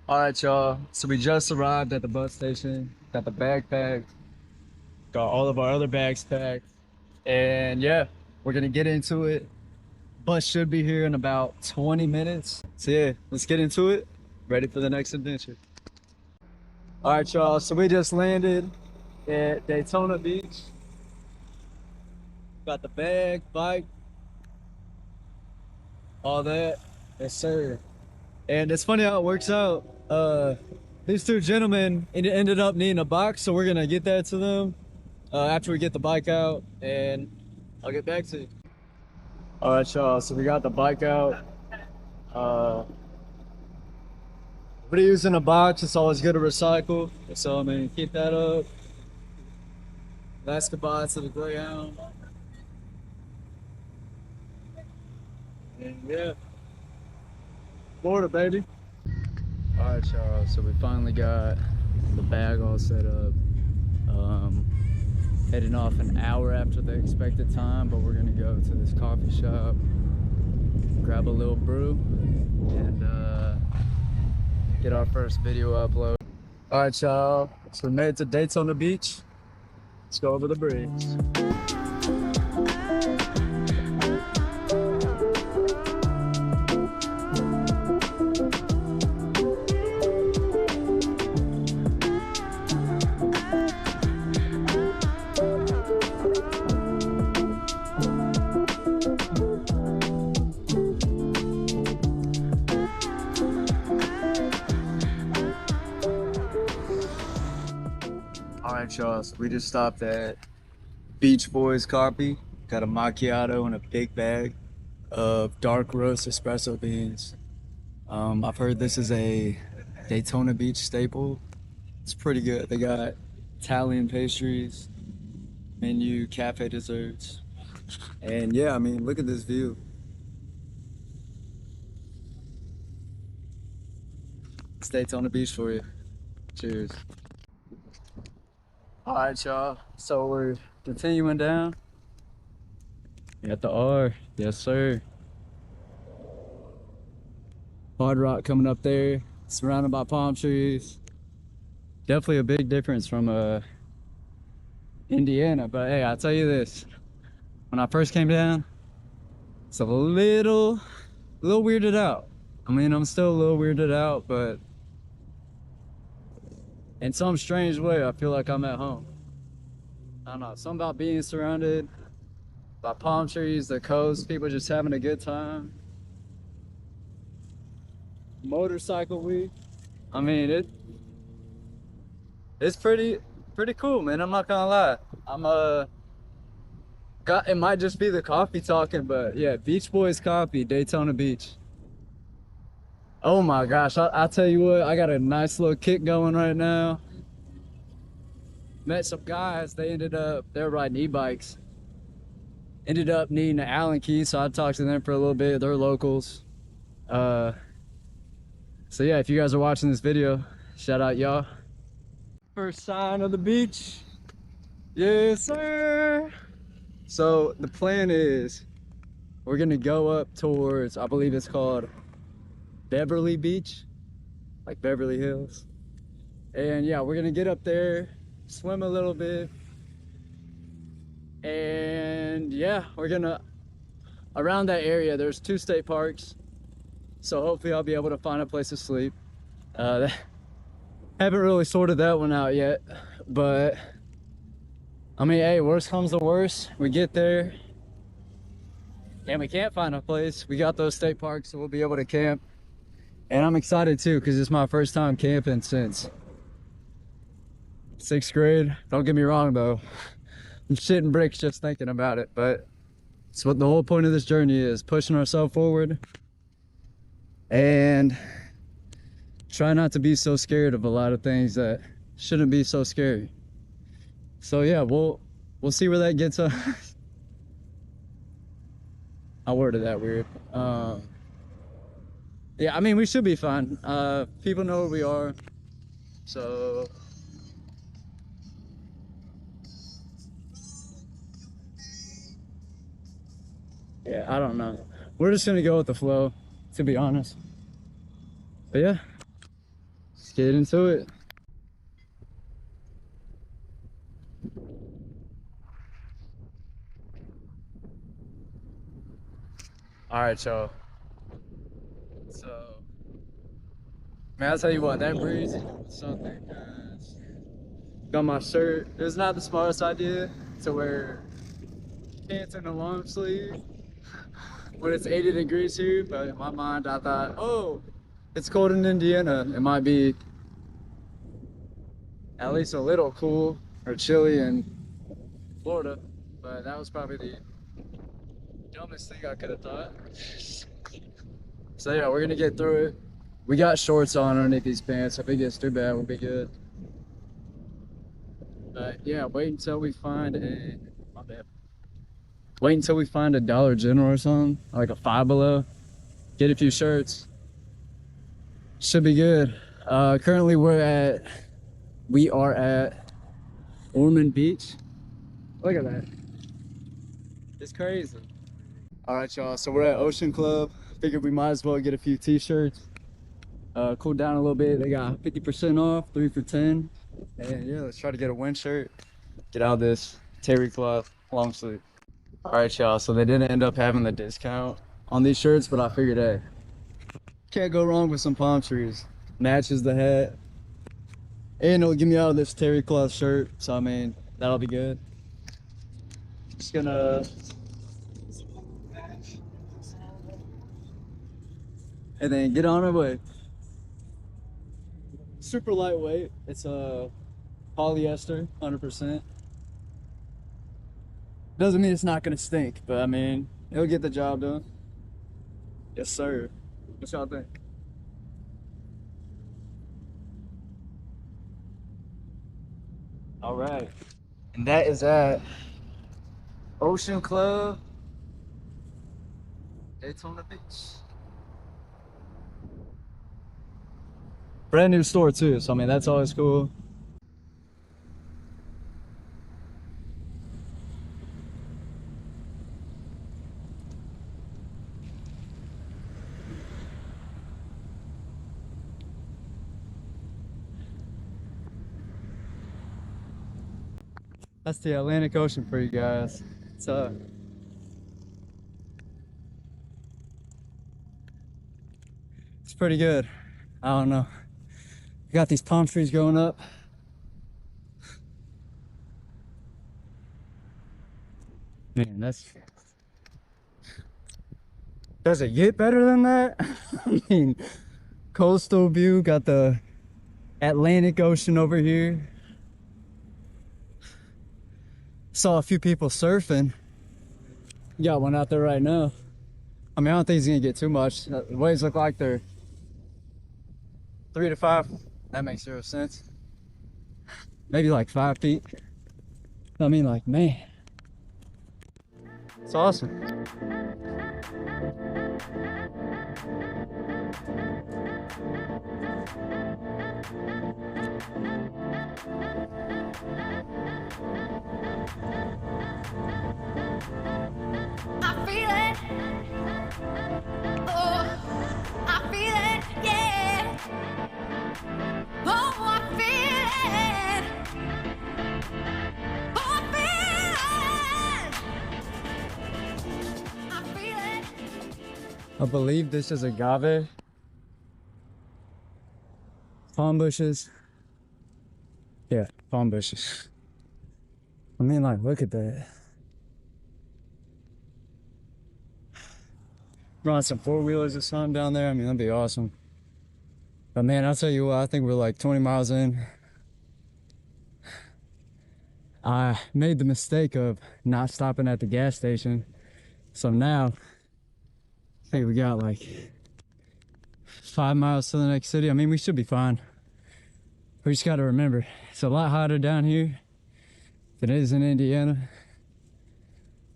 All right, y'all. So we just arrived at the bus station. Got the bag packed. Got all of our other bags packed. And yeah, we're gonna get into it. Bus should be here in about 20 minutes. So yeah, let's get into it. Ready for the next adventure. All right, y'all. So we just landed at Daytona Beach. Got the bag, bike, all that. Yes, sir. And it's funny how it works out. These two gentlemen ended up needing a box, so we're gonna get that to them after we get the bike out, and I'll get back to you. All right, y'all. So we got the bike out. Uh, we're using a box. It's always good to recycle. So I mean, keep that up. Last goodbye to the Greyhound. And yeah, Florida, baby. All right, y'all. So we finally got the bag all set up. Heading off an hour after the expected time, but we're gonna go to this coffee shop, grab a little brew, and get our first video upload. All right, y'all. So we made it to Daytona Beach. Let's go over the bridge. All right, y'all. So we just stopped at Beach Boys Coffee. Got a macchiato and a big bag of dark roast espresso beans. I've heard this is a Daytona Beach staple. It's pretty good. They got Italian pastries, menu, cafe desserts. And yeah, I mean, look at this view. It's Daytona Beach for you. Cheers. All right, y'all. So we're continuing down. At the R. Yes, sir. Hard rock coming up there, surrounded by palm trees. Definitely a big difference from Indiana. But hey, I'll tell you this. When I first came down, it's a little weirded out. I mean, I'm still a little weirded out, but in some strange way, I feel like I'm at home. I don't know, something about being surrounded by palm trees, the coast, people just having a good time. Motorcycle week. I mean, it's pretty cool, man. I'm not gonna lie. It might just be the coffee talking, but yeah, Beach Boys Coffee, Daytona Beach. Oh my gosh, I tell you what, I got a nice little kick going right now. Met some guys, they're riding e-bikes. Ended up needing an Allen key, so I talked to them for a little bit. They're locals. So yeah, if you guys are watching this video, shout out y'all. First sign of the beach. Yes, sir. So the plan is we're gonna go up towards, I believe it's called Beverly Beach, like Beverly Hills. And yeah, we're gonna get up there, swim a little bit, and yeah, we're gonna, around that area, there's 2 state parks, so hopefully I'll be able to find a place to sleep. Haven't really sorted that one out yet, but I mean, hey, worst comes to worst, we get there and we can't find a place. We got those state parks, so we'll be able to camp. And I'm excited too, because it's my first time camping since 6th grade. Don't get me wrong though, I'm shitting bricks just thinking about it, but it's what the whole point of this journey is, pushing ourselves forward and try not to be so scared of a lot of things that shouldn't be so scary. So yeah, we'll see where that gets us. I worded that weird. Yeah, I mean, we should be fine. People know where we are, so yeah, I don't know. We're just gonna go with the flow, to be honest. But yeah, get into it. All right, y'all. So, man, I'll tell you what, that breeze is doing something. Got my shirt. It was not the smartest idea to wear pants and a long sleeve when it's 80 degrees here, but in my mind, I thought, oh, it's cold in Indiana. It might be at least a little cool or chilly in Florida, but that was probably the dumbest thing I could have thought. So yeah, we're gonna get through it. We got shorts on underneath these pants. If it gets too bad, we'll be good. But yeah, wait until we find a, my bad. Wait until we find a Dollar General or something, like a Five Below. Get a few shirts. Should be good. Currently we are at Ormond Beach. Look at that. It's crazy. All right, y'all. So we're at Ocean Club. Figured we might as well get a few t-shirts. Cool down a little bit. They got 50% off, 3 for 10. And yeah, let's try to get a wind shirt. Get out this terry cloth long sleeve. All right, y'all. So they didn't end up having the discount on these shirts, but I figured, hey, can't go wrong with some palm trees. Matches the hat. And it'll get me out of this terry cloth shirt. So I mean, that'll be good. Just gonna, and then get on our way. Super lightweight. It's polyester, 100%. Doesn't mean it's not gonna stink, but I mean, it'll get the job done. Yes, sir. What y'all think? All right. And that is at Ocean Club, Daytona Beach. Brand new store too, so I mean, that's always cool. That's the Atlantic Ocean for you guys. It's pretty good. I don't know. We got these palm trees growing up. Man, does it get better than that? I mean, coastal view, got the Atlantic Ocean over here. Saw a few people surfing. Got one out there right now. I mean, I don't think he's gonna get too much. The waves look like they're 3 to 5. That makes 0 sense. Maybe like 5 feet. I mean, like, man, it's awesome. I feel it. Oh, I feel it, yeah. Oh, I feel it. Oh, I feel it. I feel it. I believe this is agave. Palm bushes. Yeah, palm bushes. I mean, like, look at that. Run some 4-wheelers or something down there. I mean, that'd be awesome. But man, I'll tell you what, I think we're like 20 miles in. I made the mistake of not stopping at the gas station. So now, I think we got like 5 miles to the next city. I mean, we should be fine. We just got to remember, it's a lot hotter down here than it is in Indiana.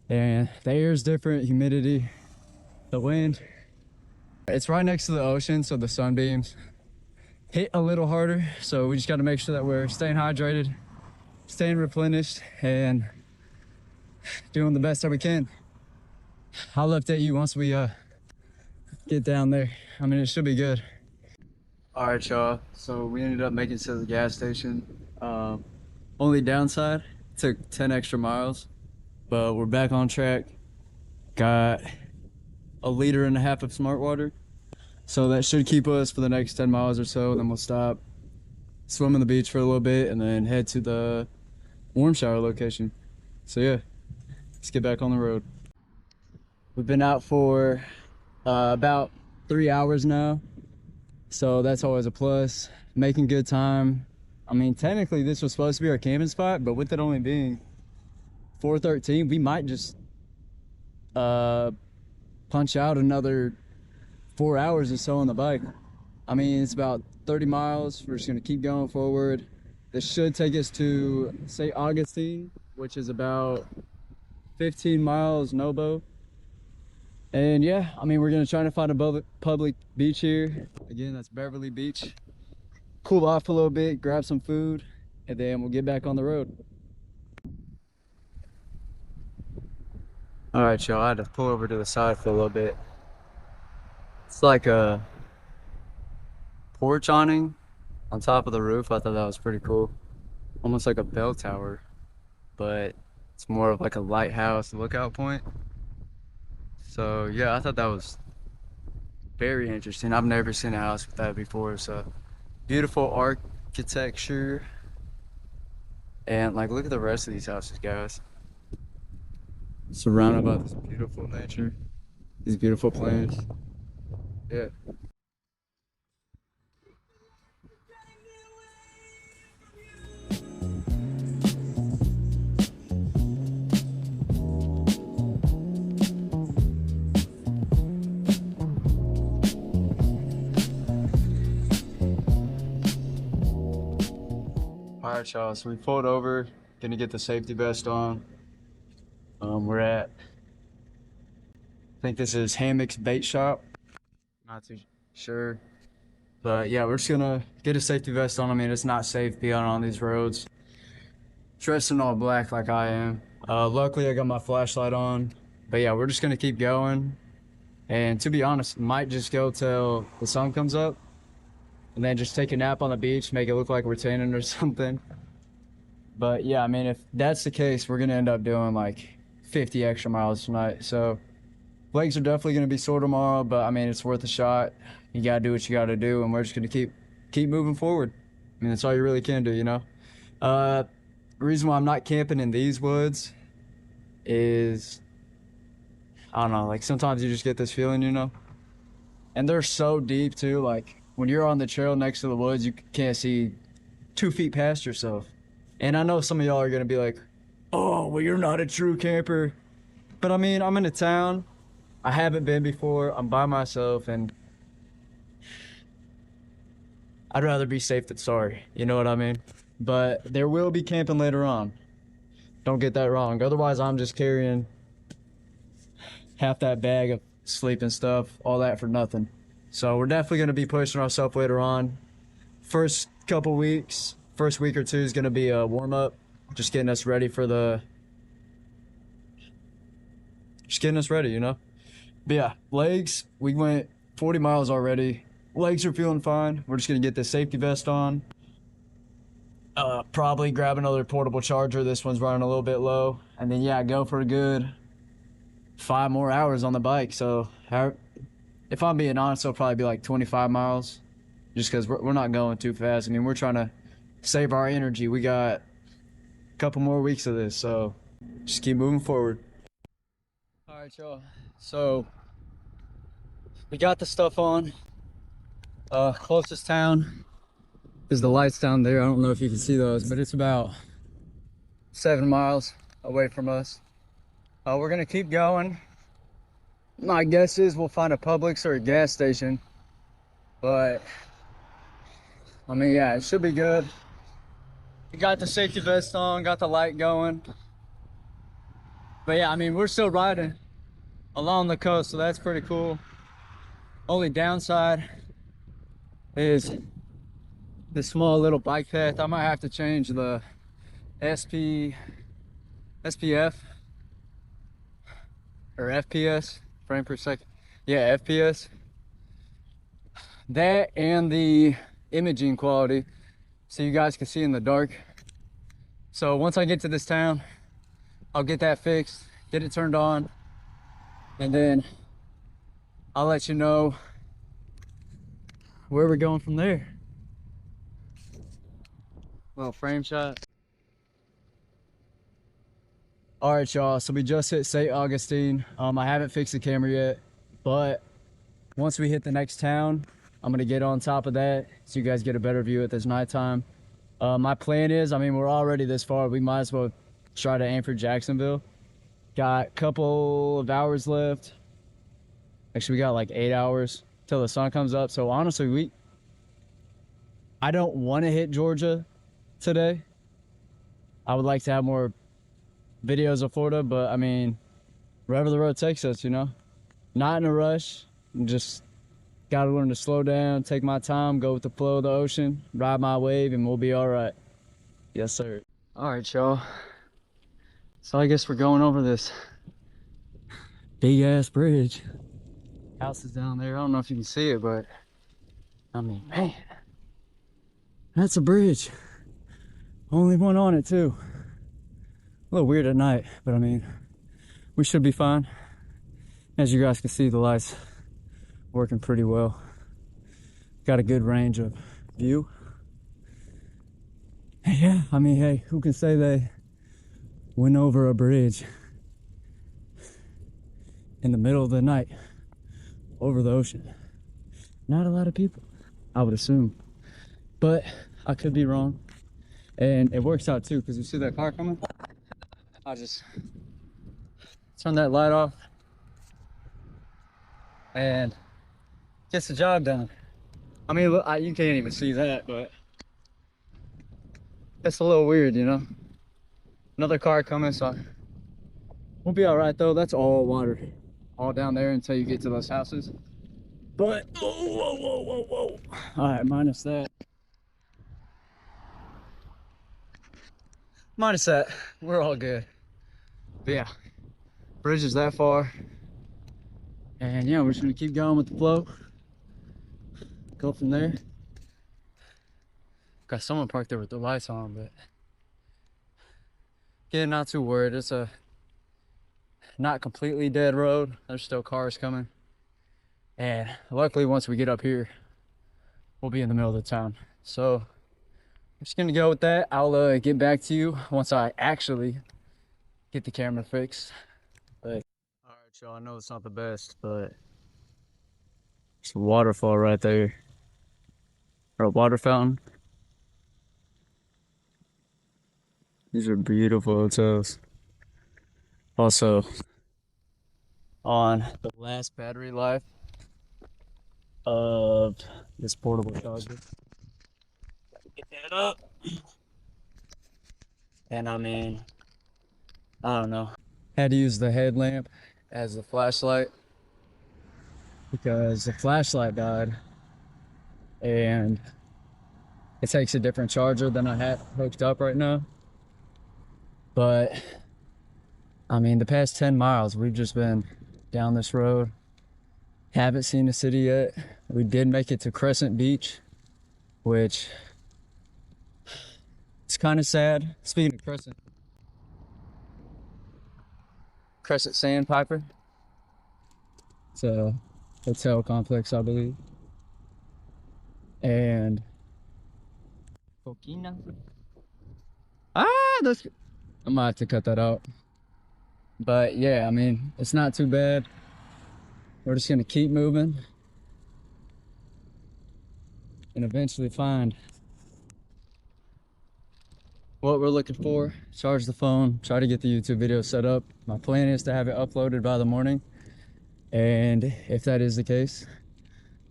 And the air is different, humidity, the wind. It's right next to the ocean, so the sunbeams hit a little harder. So we just got to make sure that we're staying hydrated, staying replenished, and doing the best that we can. I'll update you once we get down there. I mean, it should be good. All right, y'all. So we ended up making it to the gas station. Only downside, took 10 extra miles, but we're back on track. Got a liter and a half of smart water. So that should keep us for the next 10 miles or so. Then we'll stop, swim on the beach for a little bit, and then head to the warm shower location. So yeah, let's get back on the road. We've been out for about 3 hours now. So that's always a plus. Making good time. I mean, technically this was supposed to be our camping spot, but with it only being 4:13, we might just punch out another 4 hours or so on the bike. I mean, it's about 30 miles. We're just gonna keep going forward. This should take us to St. Augustine, which is about 15 miles Nobo. And yeah, I mean, we're gonna try to find a public beach here. Again, that's Beverly Beach. Cool off a little bit, grab some food, and then we'll get back on the road. All right, y'all, I had to pull over to the side for a little bit. It's like a porch awning on top of the roof. I thought that was pretty cool. Almost like a bell tower, but it's more of like a lighthouse lookout point. So yeah, I thought that was very interesting. I've never seen a house with that before. So beautiful architecture. And like, look at the rest of these houses, guys. Surrounded by this beautiful nature, these beautiful plants. Yeah. All right, y'all, so we pulled over, gonna get the safety vest on. We're at, I think this is Hammock's Bait Shop. Not too sure, but yeah, we're just gonna get a safety vest on. I mean, it's not safe being on these roads. Dressed in all black like I am. Luckily, I got my flashlight on, but yeah, we're just gonna keep going. And to be honest, might just go till the sun comes up, and then just take a nap on the beach, make it look like we're tanning or something. But yeah, I mean, if that's the case, we're gonna end up doing like 50 extra miles tonight. So legs are definitely gonna be sore tomorrow, but I mean, it's worth a shot. You gotta do what you gotta do, and we're just gonna keep moving forward. I mean, that's all you really can do, you know? The reason why I'm not camping in these woods is, I don't know, like sometimes you just get this feeling, you know? And they're so deep too, like when you're on the trail next to the woods, you can't see 2 feet past yourself. And I know some of y'all are gonna be like, oh, well, you're not a true camper. But I mean, I'm in a town. I haven't been before. I'm by myself, and I'd rather be safe than sorry. You know what I mean? But there will be camping later on. Don't get that wrong. Otherwise, I'm just carrying half that bag of sleeping stuff, all that for nothing. So we're definitely gonna be pushing ourselves later on. First couple weeks, first week or two is gonna be a warm up, just getting us ready for just getting us ready, you know? But yeah, legs, we went 40 miles already. Legs are feeling fine. We're just gonna get this safety vest on. Probably grab another portable charger. This one's running a little bit low. And then yeah, go for a good 5 more hours on the bike. So if I'm being honest, it'll probably be like 25 miles. Just because we're not going too fast. I mean, we're trying to save our energy. We got a couple more weeks of this, so just keep moving forward. All right, y'all. So we got the stuff on. Closest town is the lights down there. I don't know if you can see those, but it's about 7 miles away from us. We're gonna keep going. My guess is we'll find a Publix or a gas station, but I mean, yeah, it should be good. We got the safety vest on, got the light going. But yeah, I mean, we're still riding along the coast, so that's pretty cool. Only downside is the small little bike path. I might have to change the SPF or FPS, frame per second. Yeah, FPS. That and the imaging quality so you guys can see in the dark. So once I get to this town, I'll get that fixed, get it turned on, and then I'll let you know where we're going from there. Little frame shot. All right, y'all, so we just hit St. Augustine. I haven't fixed the camera yet, but once we hit the next town, I'm gonna get on top of that so you guys get a better view at this nighttime. My plan is, I mean, we're already this far. We might as well try to aim for Jacksonville. Got a couple of hours left. Actually, we got like 8 hours till the sun comes up. So honestly, I don't want to hit Georgia today. I would like to have more videos of Florida, but I mean, wherever the road takes us, you know, not in a rush. Just gotta learn to slow down, take my time, go with the flow of the ocean, ride my wave, and we'll be all right. Yes, sir. All right, y'all. So I guess we're going over this big ass bridge. House is down there. I don't know if you can see it, but I mean, man, that's a bridge. Only one on it too. A little weird at night, but I mean, we should be fine. As you guys can see, the lights working pretty well. Got a good range of view. Yeah, I mean, hey, who can say they went over a bridge in the middle of the night over the ocean? Not a lot of people, I would assume, but I could be wrong. And it works out too, because you see that car coming? I just turn that light off and gets the job done. I mean, look, you can't even see that, but it's a little weird, you know? Another car coming, so we'll be all right though. That's all water, all down there until you get to those houses. But, whoa. All right, minus that. Minus that, we're all good. But yeah, bridge is that far. And yeah, we're just gonna keep going with the flow. Go from there. Got someone parked there with the lights on, but yeah, not too worried. It's a not completely dead road. There's still cars coming. And luckily, once we get up here, we'll be in the middle of the town. So I'm just gonna go with that. I'll get back to you once I actually get the camera fixed. But all right, y'all, I know it's not the best, but there's a waterfall right there, or a water fountain. These are beautiful hotels. Also, on the last battery life of this portable charger. Get that up. And I mean, I don't know. Had to use the headlamp as the flashlight because the flashlight died and it takes a different charger than I have hooked up right now. But I mean, the past 10 miles, we've just been down this road. Haven't seen the city yet. We did make it to Crescent Beach, which it's kind of sad. Speaking of Crescent Sandpiper. It's a hotel complex, I believe. And Coquina. That's, I might have to cut that out. But yeah, I mean, it's not too bad. We're just gonna keep moving and eventually find what we're looking for. Charge the phone, try to get the YouTube video set up. My plan is to have it uploaded by the morning. And if that is the case,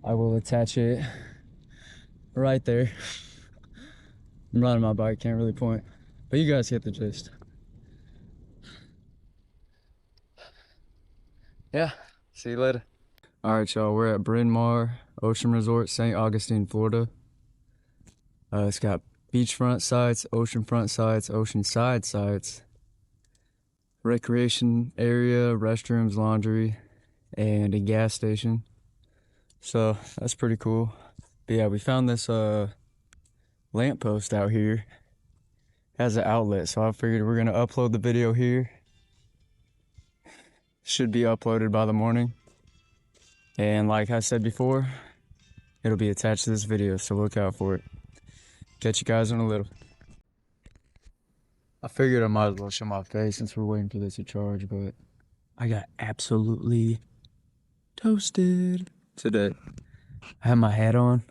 I will attach it right there. I'm riding my bike, can't really point, but you guys get the gist. Yeah, see you later. All right, y'all, we're at Bryn Mawr Ocean Resort, St. Augustine, Florida. It's got beachfront sites, oceanfront sites, oceanside sites, recreation area, restrooms, laundry, and a gas station. So that's pretty cool. But yeah, we found this lamppost out here has an outlet, so I figured we're gonna upload the video here. Should be uploaded by the morning. And like I said before, it'll be attached to this video, so look out for it. Catch you guys in a little. I figured I might as well show my face since we're waiting for this to charge, but I got absolutely toasted today. I have my hat on,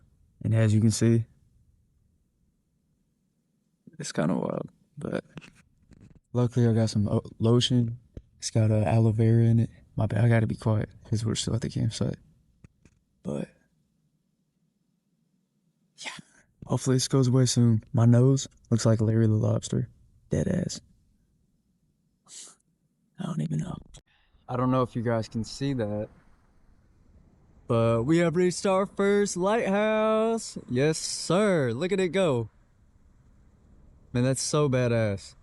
and as you can see, it's kind of wild, but luckily I got some lotion. It's got aloe vera in it. My bad, I gotta be quiet because we're still at the campsite. But yeah, hopefully this goes away soon. My nose looks like Larry the Lobster. Dead ass. I don't even know. I don't know if you guys can see that, but we have reached our first lighthouse. Yes, sir. Look at it go. Man, that's so badass.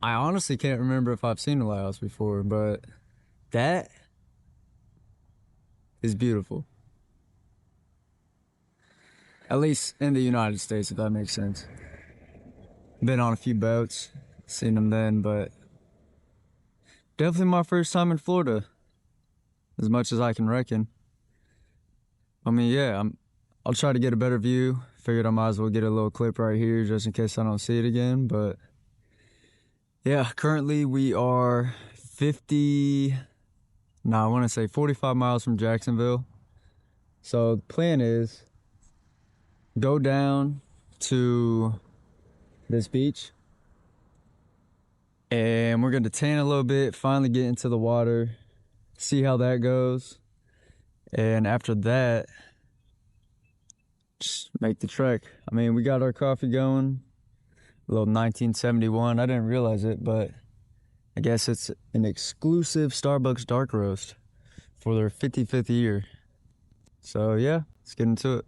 I honestly can't remember if I've seen a lighthouse before, but that is beautiful. At least in the United States, if that makes sense. Been on a few boats, seen them then, but definitely my first time in Florida, as much as I can reckon. I mean, yeah, I'll try to get a better view. Figured I might as well get a little clip right here just in case I don't see it again, but yeah, currently we are 45 miles from Jacksonville. So the plan is go down to this beach and we're gonna tan a little bit, finally get into the water, see how that goes. And after that, just make the trek. I mean, we got our coffee going. A little 1971. I didn't realize it, but I guess it's an exclusive Starbucks dark roast for their 55th year. So yeah, let's get into it.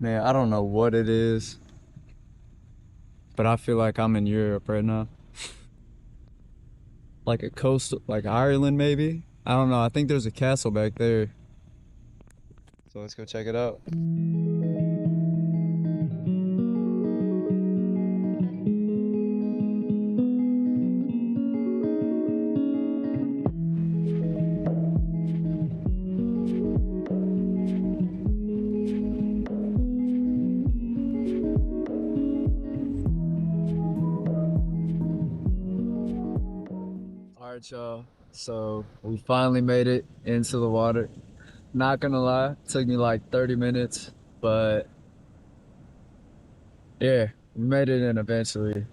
Man, I don't know what it is, but I feel like I'm in Europe right now. Like a coast, like Ireland maybe? I don't know, I think there's a castle back there. So let's go check it out. Alright, y'all. So we finally made it into the water. Not gonna lie, it took me like 30 minutes, but yeah, we made it in eventually.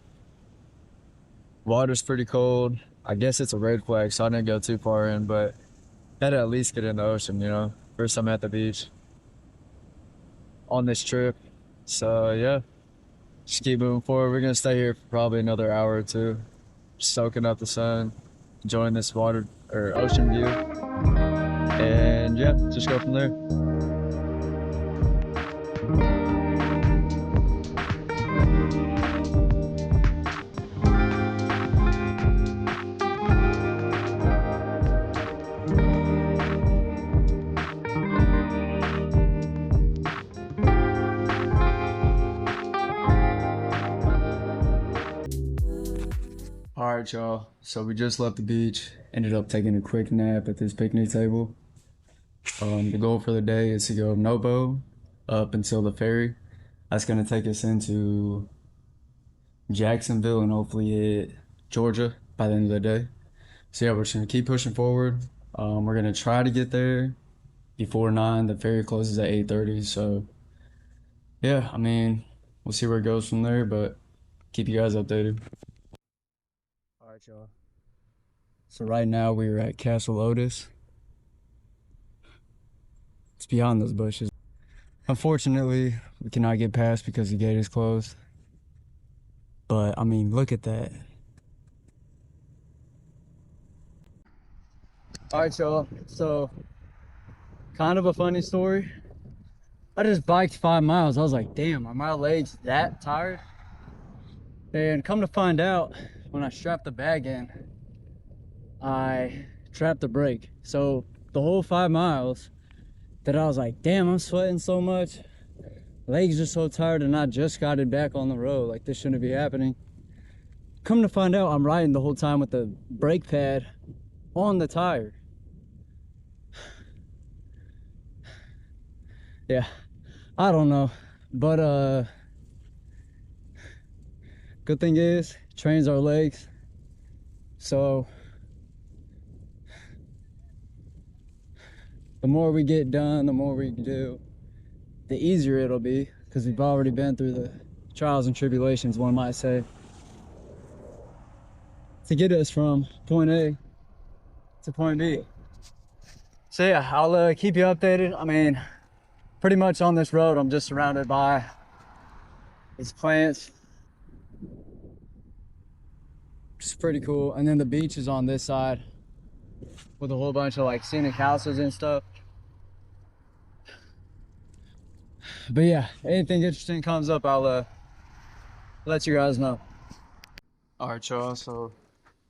Water's pretty cold. I guess it's a red flag, so I didn't go too far in, but had to at least get in the ocean, you know? First time at the beach on this trip. So yeah, just keep moving forward. We're gonna stay here for probably another hour or two, soaking up the sun, enjoying this water or ocean view. And yeah, just go from there. All right, y'all. So we just left the beach, ended up taking a quick nap at this picnic table. The goal for the day is to go Nobo up until the ferry. That's gonna take us into Jacksonville and hopefully hit Georgia by the end of the day. So yeah, we're just gonna keep pushing forward. We're gonna try to get there before 9. The ferry closes at 8:30. So yeah, I mean, we'll see where it goes from there, but keep you guys updated. All right, y'all. So right now we're at Castle Otis. It's beyond those bushes. Unfortunately, we cannot get past because the gate is closed. But I mean, look at that. All right, y'all. So kind of a funny story. I just biked 5 miles. I was like, damn, are my legs that tired? And come to find out, when I strapped the bag in, I trapped the brake. So the whole 5 miles that I was like, damn, I'm sweating so much. Legs are so tired, and I just got it back on the road. Like, this shouldn't be happening. Come to find out, I'm riding the whole time with the brake pad on the tire. Yeah, I don't know. But good thing is, trains our legs. So the more we get done, the more we do, the easier it'll be, because we've already been through the trials and tribulations, one might say, to get us from point A to point B. So yeah, I'll keep you updated. I mean, pretty much on this road, I'm just surrounded by these plants. It's pretty cool. And then the beach is on this side with a whole bunch of like scenic houses and stuff. But yeah, anything interesting comes up, I'll let you guys know. All right, y'all. So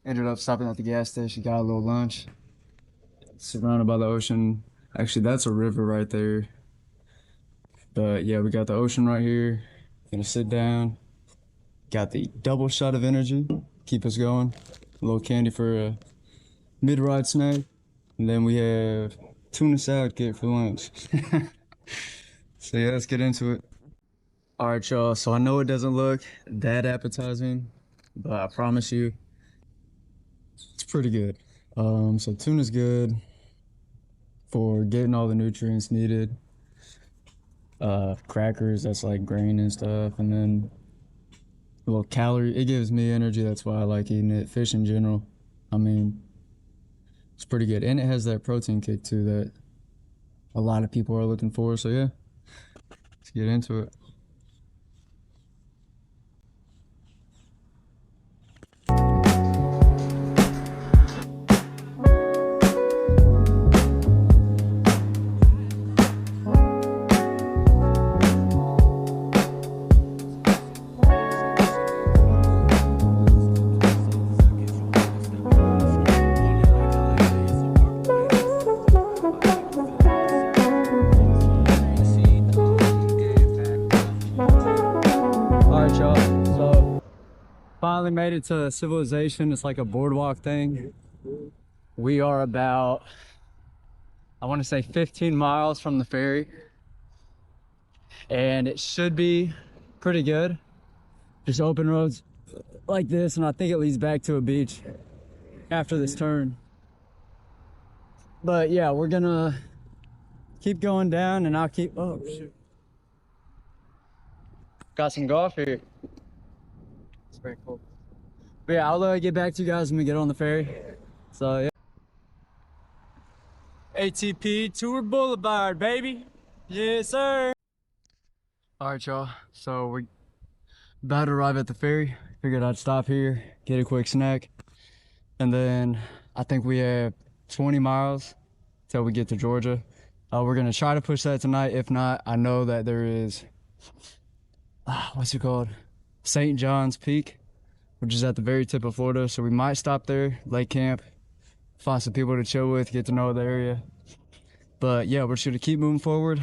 ended up stopping at the gas station, got a little lunch. Surrounded by the ocean. Actually, that's a river right there. But yeah, we got the ocean right here. Gonna sit down. Got the double shot of energy, keep us going. A little candy for a mid-ride snack. And then we have tuna salad kit for lunch. So yeah, let's get into it. All right, y'all. So I know it doesn't look that appetizing, but I promise you, it's pretty good. So tuna's good for getting all the nutrients needed. Crackers, that's like grain and stuff, and then a little calorie. It gives me energy. That's why I like eating it. Fish in general, I mean, it's pretty good, and it has that protein kick too that a lot of people are looking for. So yeah, let's get into it. All right, y'all. So finally made it to civilization. It's like a boardwalk thing. We are about, I want to say 15 miles from the ferry, and it should be pretty good. Just open roads like this, and I think it leads back to a beach after this turn. But yeah, we're gonna keep going down, and I'll keep, oh shoot. Got some golf here. It's very cool. But yeah, I'll get back to you guys when we get on the ferry. So yeah. ATP Tour Boulevard, baby. Yes, sir. All right, y'all. So we're about to arrive at the ferry. Figured I'd stop here, get a quick snack, and then I think we have 20 miles till we get to Georgia. We're gonna try to push that tonight. If not, I know that there is, what's it called? St. John's Peak, which is at the very tip of Florida. So we might stop there, lay camp, find some people to chill with, get to know the area. But yeah, we're just gonna keep moving forward,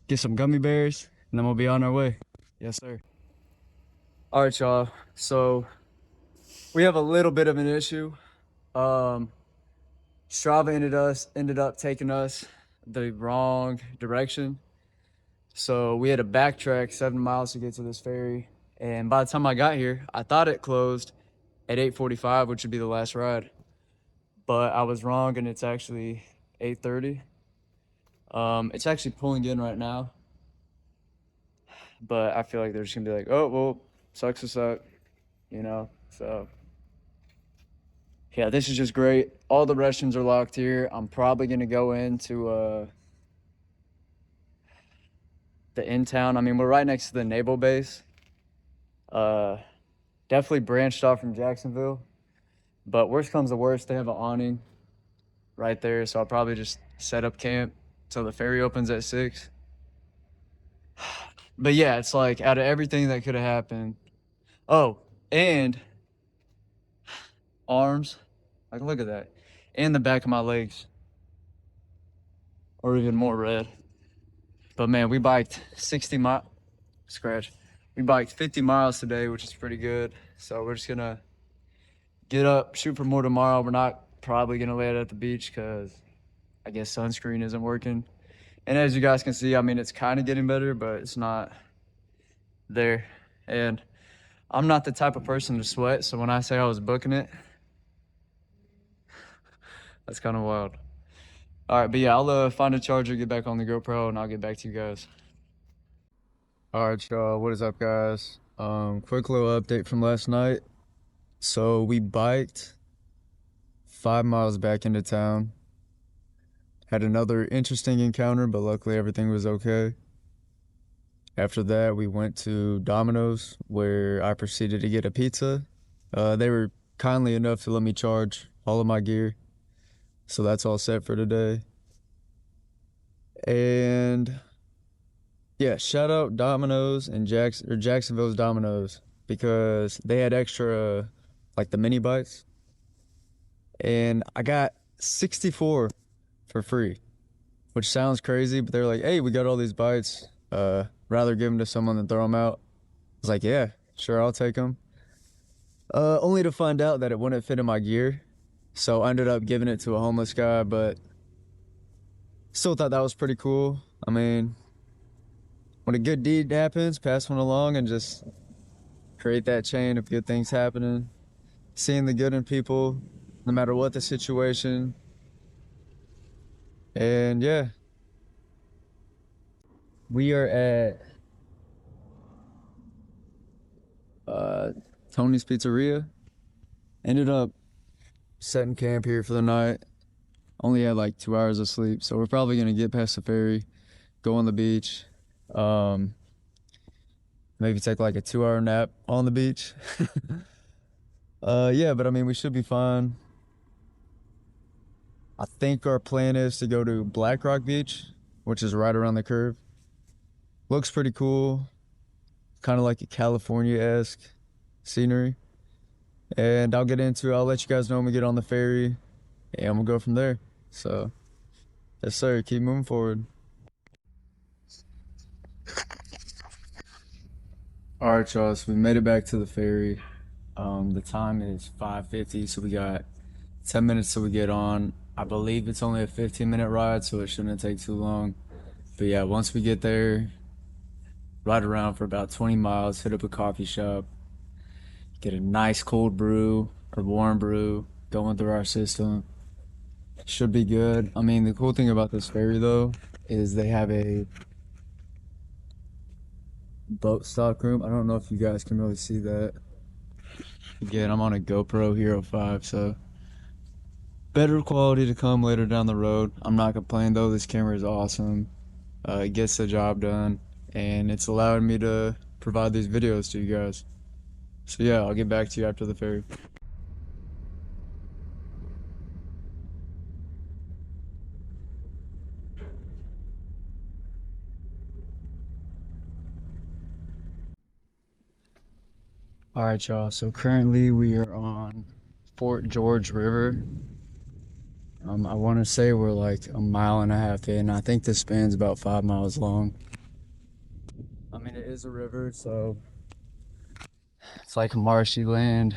get some gummy bears, and then we'll be on our way. Yes, sir. All right, y'all. So we have a little bit of an issue. Strava ended up taking us the wrong direction. So we had to backtrack 7 miles to get to this ferry. And by the time I got here, I thought it closed at 8:45, which would be the last ride. but I was wrong and it's actually 8:30. It's actually pulling in right now, but I feel like they're just gonna be like, oh well, sucks to suck, you know. So yeah, this is just great. All the restrooms are locked here. I'm probably gonna go into the in town. I mean, we're right next to the naval base. Uh, Definitely branched off from Jacksonville, but worst comes to worst, they have an awning right there, so I'll probably just set up camp till the ferry opens at 6. But yeah, it's like out of everything that could have happened. Oh, and arms. Like, look at that. And the back of my legs are even more red. But man, we biked 60 miles. Scratch. We biked 50 miles today, which is pretty good. So we're just gonna get up, shoot for more tomorrow. We're not probably gonna lay it at the beach because I guess sunscreen isn't working. And as you guys can see, I mean, it's kind of getting better, but it's not there. And I'm not the type of person to sweat, so when I say I was booking it, that's kind of wild. All right, but yeah, I'll find a charger, get back on the GoPro, and I'll get back to you guys. All right, y'all, what is up, guys? Quick little update from last night. So we biked 5 miles back into town. Had another interesting encounter, but luckily everything was okay. After that, we went to Domino's, where I proceeded to get a pizza. They were kindly enough to let me charge all of my gear, so that's all set for today. And yeah, shout out Domino's and Jacksonville's Domino's, because they had extra like the mini bites, and I got 64 for free, which sounds crazy, but they're like, hey, we got all these bites. Rather give them to someone than throw them out. I was like, yeah, sure, I'll take them. Only to find out that it wouldn't fit in my gear. So I ended up giving it to a homeless guy, but still thought that was pretty cool. I mean, when a good deed happens, pass one along and just create that chain of good things happening. Seeing the good in people, no matter what the situation. And yeah, we are at Tony's Pizzeria. Ended up setting camp here for the night. Only had like 2 hours of sleep, so we're probably gonna get past the ferry, go on the beach, maybe take like a 2 hour nap on the beach. Yeah, but I mean, we should be fine. I think our plan is to go to Black Rock Beach, which is right around the curve. Looks pretty cool, kind of like a California-esque scenery. And I'll let you guys know when we get on the ferry, and we'll go from there. So, yes, sir, keep moving forward. All right, y'all, so we made it back to the ferry. The time is 5:50, so we got 10 minutes till we get on. I believe it's only a 15-minute ride, so it shouldn't take too long. But yeah, once we get there, ride around for about 20 miles, hit up a coffee shop, get a nice cold brew or warm brew going through our system. Should be good. I mean, the cool thing about this ferry, though, is they have a boat stock room. I don't know if you guys can really see that. Again, I'm on a GoPro Hero 5, so better quality to come later down the road. I'm not complaining, though. This camera is awesome. It gets the job done, and it's allowing me to provide these videos to you guys. So yeah, I'll get back to you after the ferry. All right, y'all. So currently we are on Fort George River. I want to say we're like a mile and a half in. I think this span's about 5 miles long. I mean, it is a river, so it's like marshy land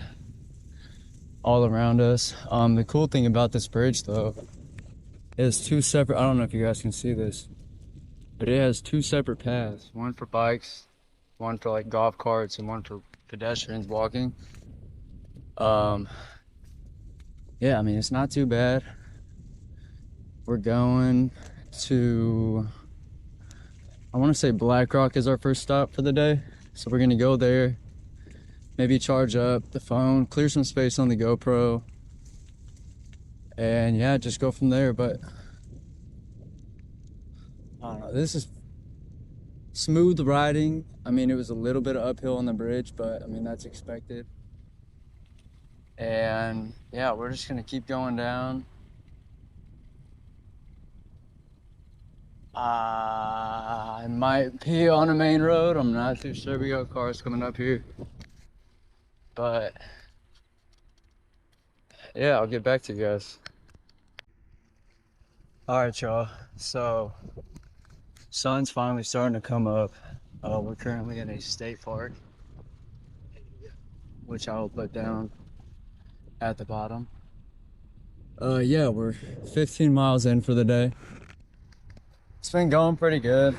all around us. The cool thing about this bridge, though, is two separate, I don't know if you guys can see this, but it has two separate paths. One for bikes, one for like golf carts, and one for pedestrians walking. yeah, I mean, it's not too bad. We're going to, I want to say Black Rock is our first stop for the day. So we're gonna go there, maybe charge up the phone, clear some space on the GoPro, and yeah, just go from there. But I don't know, this is smooth riding. I mean, it was a little bit of uphill on the bridge, but I mean, that's expected. And yeah, we're just gonna keep going down. I might be on a main road. I'm not too sure. We got cars coming up here. But yeah, I'll get back to you guys. All right, y'all. So sun's finally starting to come up. We're currently in a state park, which I will put down at the bottom. Yeah, we're 15 miles in for the day. It's been going pretty good.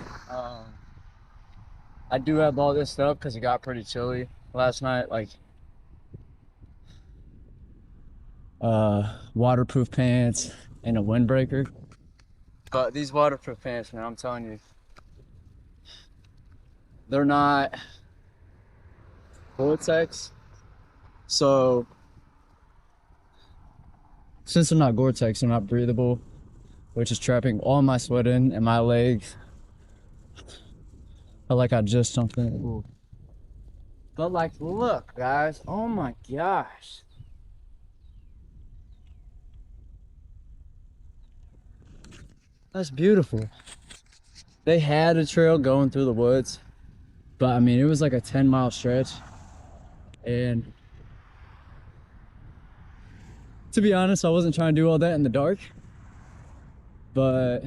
I do have all this stuff because it got pretty chilly last night. Like waterproof pants and a windbreaker. But these waterproof pants, man, I'm telling you, they're not Gore-Tex. So since they're not Gore-Tex, they're not breathable, which is trapping all my sweat in and my legs. Felt like I just jumped in. Ooh. But like, look, guys, oh my gosh. That's beautiful. They had a trail going through the woods, but I mean, it was like a 10-mile stretch. And to be honest, I wasn't trying to do all that in the dark. But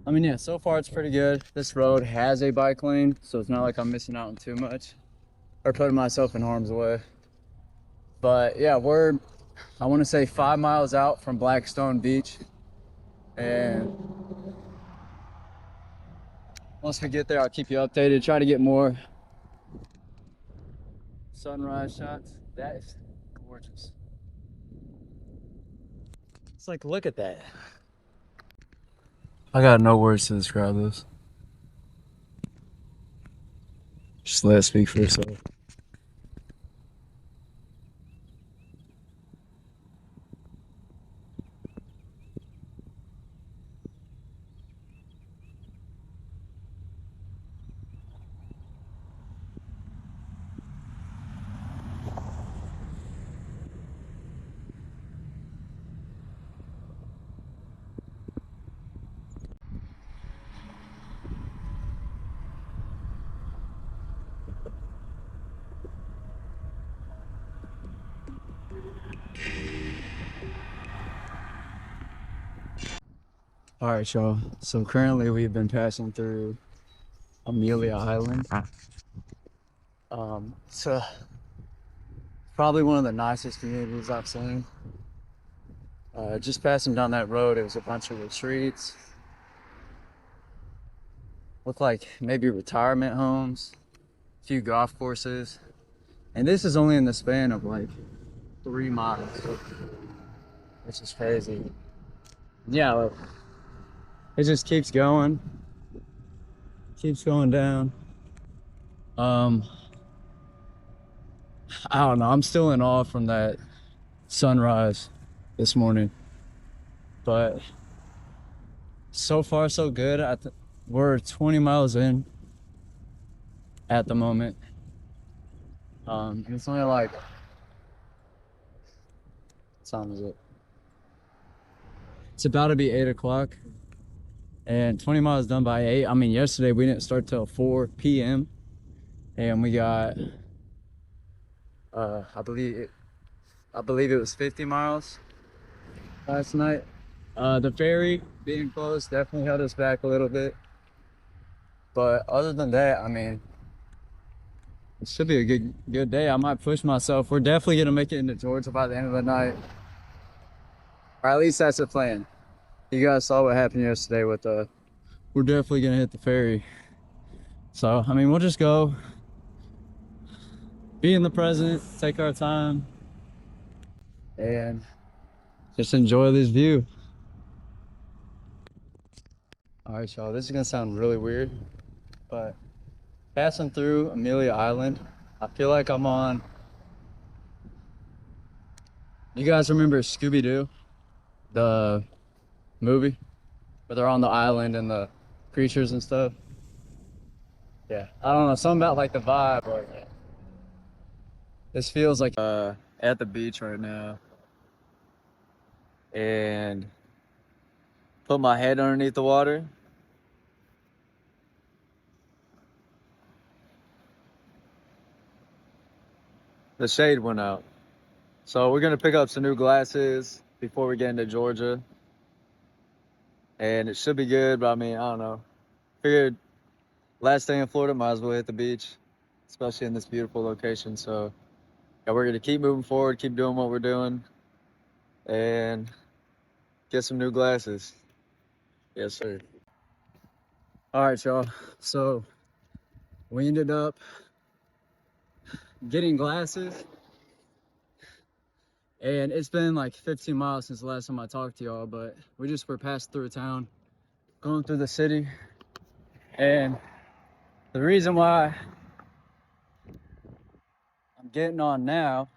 I mean, yeah, so far it's pretty good. This road has a bike lane, so it's not like I'm missing out on too much or putting myself in harm's way. But yeah, I want to say 5 miles out from Blackstone Beach. And once we get there, I'll keep you updated. Try to get more sunrise shots. That is gorgeous. It's like, look at that. I got no words to describe this. Just let it speak for itself. All right, y'all. So currently we've been passing through Amelia Island. So probably one of the nicest communities I've seen. Just passing down that road, it was a bunch of retreats. Looked like maybe retirement homes, a few golf courses. And this is only in the span of like 3 miles, which is crazy. Yeah, look, it just keeps going down. I don't know, I'm still in awe from that sunrise this morning, but so far so good. We're 20 miles in at the moment. It's only like, what time is it? It's about to be 8 o'clock, and 20 miles done by 8. I mean, yesterday we didn't start till 4 p.m. and we got I believe it was 50 miles last night. The ferry being closed definitely held us back a little bit, but other than that, I mean, it should be a good day. I might push myself. We're definitely gonna make it into Georgia by the end of the night, or at least that's the plan. You guys saw what happened yesterday with we're definitely gonna hit the ferry. So I mean, we'll just go, be in the present, take our time, and just enjoy this view. All right, y'all, this is gonna sound really weird, but passing through Amelia Island, I feel like I'm on. You guys remember Scooby-Doo, the movie, where they're on the island and the creatures and stuff? Yeah, I don't know, something about like the vibe. Like, this feels like at the beach right now, and put my head underneath the water. The shade went out. So we're gonna pick up some new glasses before we get into Georgia. And it should be good, but I mean, I don't know. Figured last day in Florida, might as well hit the beach, especially in this beautiful location. So yeah, we're gonna keep moving forward, keep doing what we're doing, and get some new glasses. Yes, sir. All right, y'all. So we ended up getting glasses, and it's been like 15 miles since the last time I talked to y'all, but we just were passing through town, going through the city, and the reason why I'm getting on now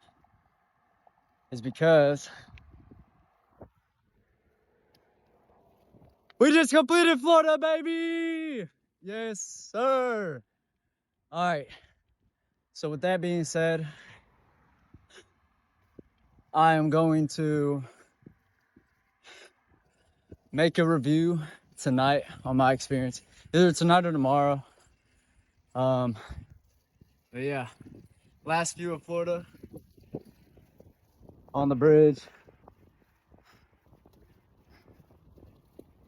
is because we just completed Florida, baby! Yes, sir. All right. So with that being said, I am going to make a review tonight on my experience, either tonight or tomorrow. But yeah, last view of Florida on the bridge.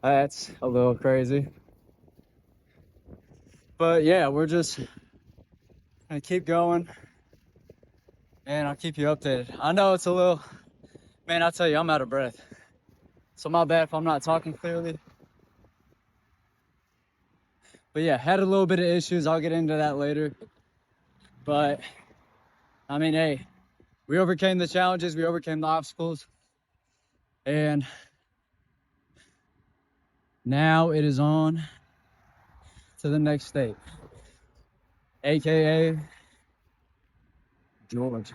That's a little crazy. But yeah, we're just gonna keep going and I'll keep you updated. I know it's a little, man, I'll tell you, I'm out of breath. So my bad if I'm not talking clearly. But yeah, had a little bit of issues. I'll get into that later. But I mean, hey, we overcame the challenges, we overcame the obstacles, and now it is on to the next state, aka Georgia.